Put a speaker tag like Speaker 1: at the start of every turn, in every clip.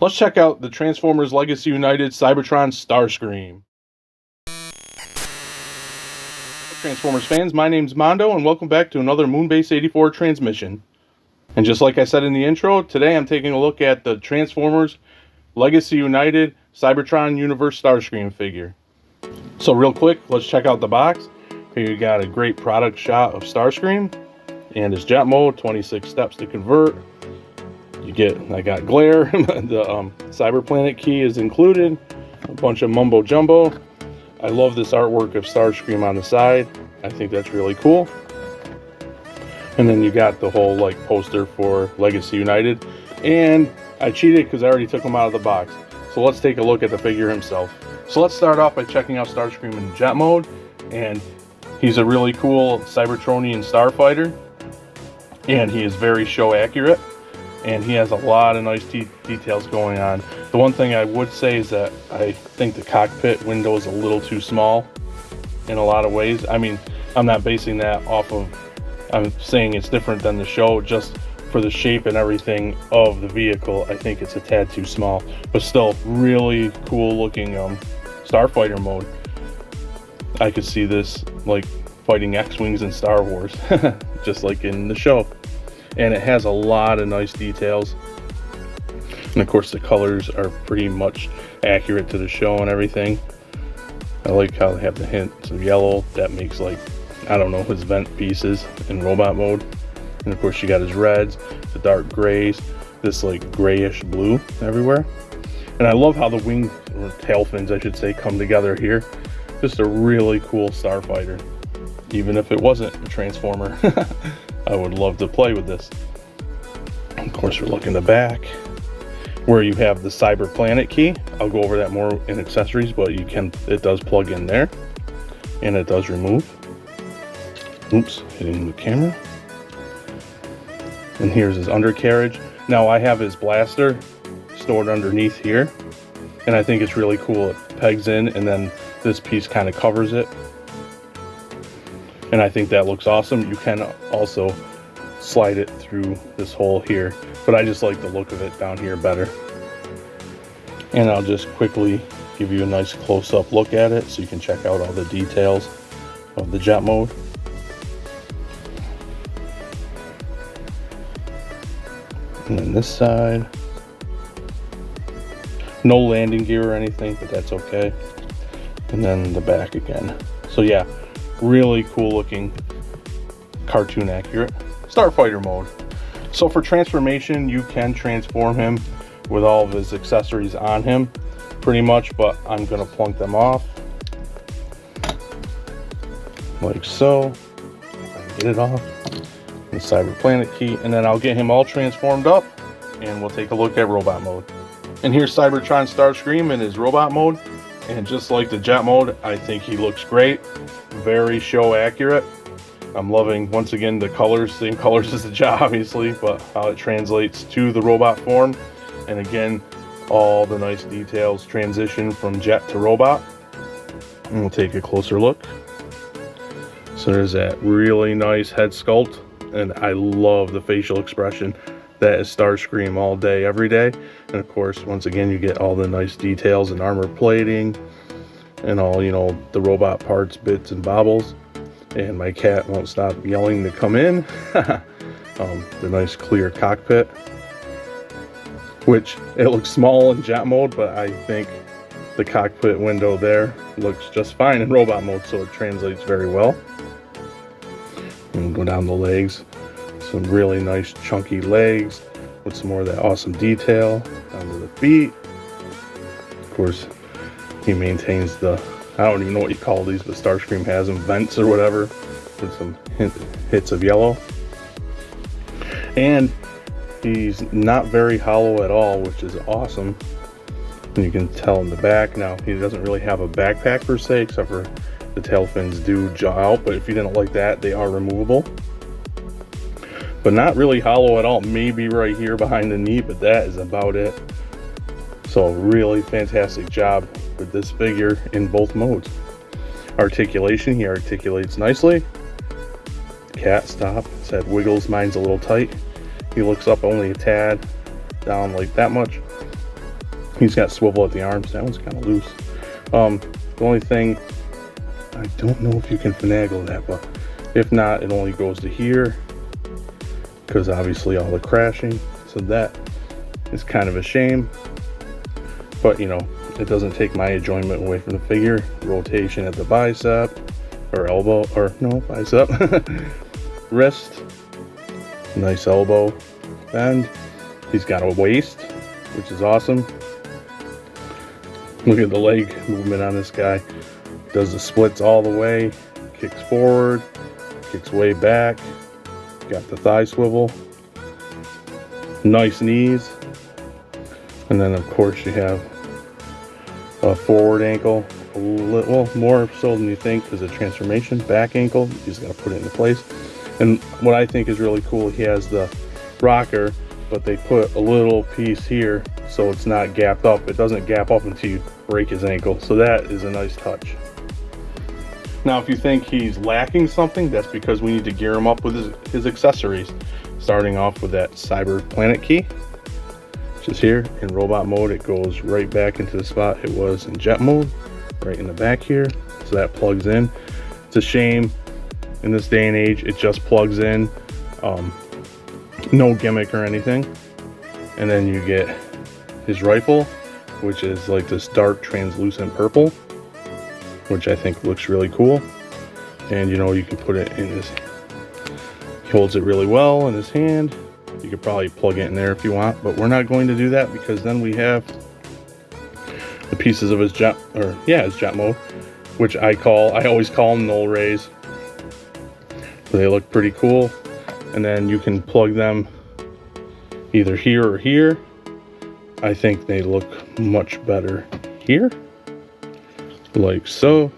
Speaker 1: Let's check out the Transformers Legacy United Cybertron Starscream. Transformers fans, my name's Mondo, and welcome back to another Moonbase 84 transmission. And just like I said in the intro, today I'm taking a look at the Transformers Legacy United Cybertron Universe Starscream figure. So real quick, let's check out the box. Here you got a great product shot of Starscream and his jet mode, 26 steps to convert. I got glare, the cyber planet key is included, a bunch of mumbo jumbo. I love this artwork of Starscream on the side. I think that's really cool. And then you got the whole poster for Legacy United. And I cheated because I already took him out of the box. So let's take a look at the figure himself. So let's start off by checking out Starscream in jet mode. And he's a really cool Cybertronian starfighter. And he is very show accurate. And he has a lot of nice details going on. The one thing I would say is that I think the cockpit window is a little too small in a lot of ways. I mean, I'm not basing that off of, I'm saying it's different than the show, just for the shape and everything of the vehicle. I think it's a tad too small, but still really cool looking starfighter mode. I could see this like fighting X-Wings in Star Wars, just like in the show. And it has a lot of nice details, and of course the colors are pretty much accurate to the show and everything. I like how they have the hints of yellow that makes, like, I don't know, his vent pieces in robot mode. And of course you got his reds, the dark grays, this like grayish blue everywhere. And I love how the wing, or tail fins I should say, come together here. Just a really cool starfighter. Even if it wasn't a Transformer, I would love to play with this. Of course, we're looking the back where you have the cyber planet key. I'll go over that more in accessories, but it does plug in there and it does remove. Oops, hitting the camera. And here's his undercarriage. Now I have his blaster stored underneath here, and I think it's really cool. It pegs in and then this piece kind of covers it. And I think that looks awesome. You can also slide it through this hole here, but I just like the look of it down here better. And I'll just quickly give you a nice close-up look at it so you can check out all the details of the jet mode. And then this side, no landing gear or anything, but that's okay. And then the back again. So yeah, really cool looking, cartoon accurate starfighter mode. So for transformation, you can transform him with all of his accessories on him pretty much, but I'm gonna plunk them off like so. If I can get it off, the cyber planet key, and then I'll get him all transformed up and we'll take a look at robot mode. And here's Cybertron Starscream in his robot mode. And just like the jet mode, I think he looks great. Very show accurate. I'm loving, once again, the colors, same colors as the jet obviously, but how it translates to the robot form. And again, all the nice details transition from jet to robot. And we'll take a closer look. So there's that really nice head sculpt, and I love the facial expression. That is Starscream all day, every day. And of course, once again, you get all the nice details and armor plating and all, you know, the robot parts, bits and bobbles. And my cat won't stop yelling to come in. The nice clear cockpit, which it looks small in jet mode, but I think the cockpit window there looks just fine in robot mode, so it translates very well. And go down the legs. Some really nice chunky legs with some more of that awesome detail down to the feet. Of course, he maintains the, I don't even know what you call these, but Starscream has them, vents or whatever, with some hits of yellow. And he's not very hollow at all, which is awesome. And you can tell in the back. Now, he doesn't really have a backpack per se, except for the tail fins do jaw out, but if you didn't like that, they are removable. But not really hollow at all, maybe right here behind the knee, but that is about it. So really fantastic job with this figure in both modes. Articulation, he articulates nicely. Cat stop, his head wiggles, mine's a little tight. He looks up only a tad, down like that much. He's got swivel at the arms. That one's kind of loose. The only thing, I don't know if you can finagle that, but if not, it only goes to here, because obviously all the crashing. So that is kind of a shame, but you know, it doesn't take my enjoyment away from the figure. Rotation at the bicep, or elbow, or no, bicep, wrist, nice elbow bend. He's got a waist, which is awesome. Look at the leg movement on this guy. Does the splits all the way, kicks forward, kicks way back, got the thigh swivel, nice knees, and then of course you have a forward ankle, a little more so than you think because of transformation. Back ankle, you just got to put it into place. And what I think is really cool, he has the rocker, but they put a little piece here so it's not gapped up. It doesn't gap up until you break his ankle, so that is a nice touch. Now if you think he's lacking something, that's because we need to gear him up with his accessories, starting off with that Cyber Planet key, which is here. In robot mode, it goes right back into the spot it was in jet mode, right in the back here, so that plugs in. It's a shame in this day and age it just plugs in, no gimmick or anything. And then you get his rifle, which is like this dark translucent purple, which I think looks really cool. And you know, you can put it in his, he holds it really well in his hand. You could probably plug it in there if you want, but we're not going to do that because then we have the pieces of his jet, or yeah, his jet mode, which I always call them null rays. They look pretty cool. And then you can plug them either here or here. I think they look much better here, like so.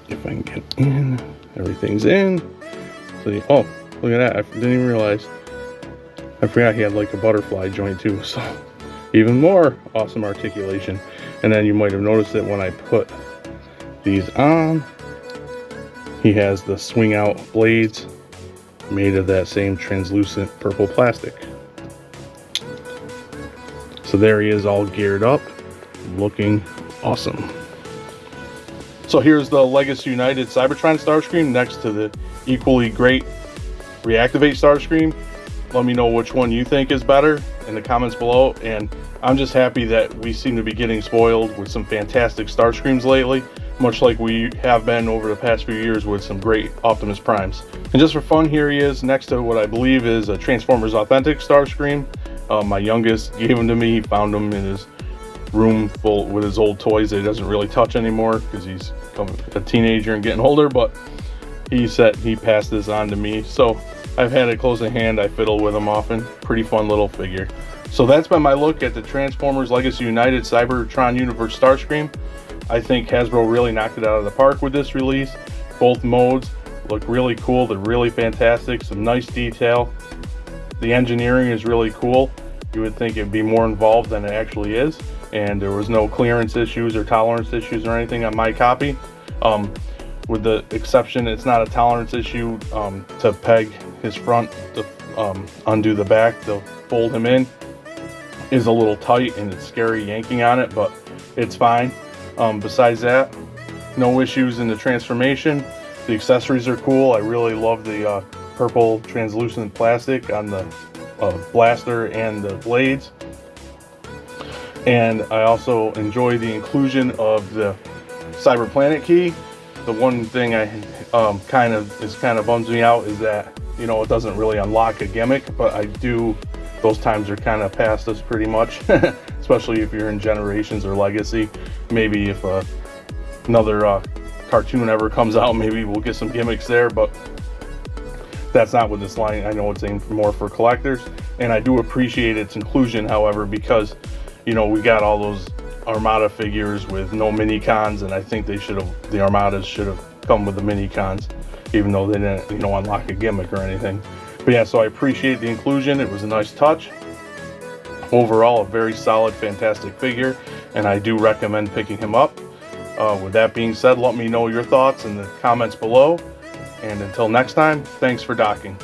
Speaker 1: If I can get in, everything's in. So oh, look at that, I didn't even realize. I forgot he had like a butterfly joint too, so even more awesome articulation. And then you might have noticed that when I put these on, he has the swing out blades made of that same translucent purple plastic. So there he is, all geared up, looking awesome. So here's the Legacy United Cybertron Starscream next to the equally great Reactivate Starscream. Let me know which one you think is better in the comments below. And I'm just happy that we seem to be getting spoiled with some fantastic Starscreams lately, much like we have been over the past few years with some great Optimus Primes. And just for fun, here he is next to what I believe is a Transformers Authentic Starscream. My youngest gave him to me. He found him in his room full with his old toys that he doesn't really touch anymore because he's becoming a teenager and getting older, but he said he passed this on to me. So I've had it close in hand. I fiddle with him often. Pretty fun little figure. So that's been my look at the Transformers Legacy United Cybertron Universe Starscream. I think Hasbro really knocked it out of the park with this release. Both modes look really cool. They're really fantastic. Some nice detail. The engineering is really cool. You would think it'd be more involved than it actually is. And there was no clearance issues or tolerance issues or anything on my copy. With the exception, it's not a tolerance issue to peg his front, to undo the back, to fold him in is a little tight and it's scary yanking on it, but it's fine. Besides that, no issues in the transformation. The accessories are cool. I really love the purple translucent plastic on the blaster and the blades. And I also enjoy the inclusion of the Cyber Planet key. The one thing I kind of bums me out is that, you know, it doesn't really unlock a gimmick, but I do. Those times are kind of past us pretty much, especially if you're in Generations or Legacy. Maybe if another cartoon ever comes out, maybe we'll get some gimmicks there, but that's not what this line. I know it's aimed more for collectors, and I do appreciate its inclusion, however, because, you know, we got all those Armada figures with no mini cons, and I think they should have, the Armadas should have come with the mini cons, even though they didn't, you know, unlock a gimmick or anything. But yeah, so I appreciate the inclusion. It was a nice touch. Overall, a very solid, fantastic figure, and I do recommend picking him up. With that being said, let me know your thoughts in the comments below. And until next time, thanks for docking.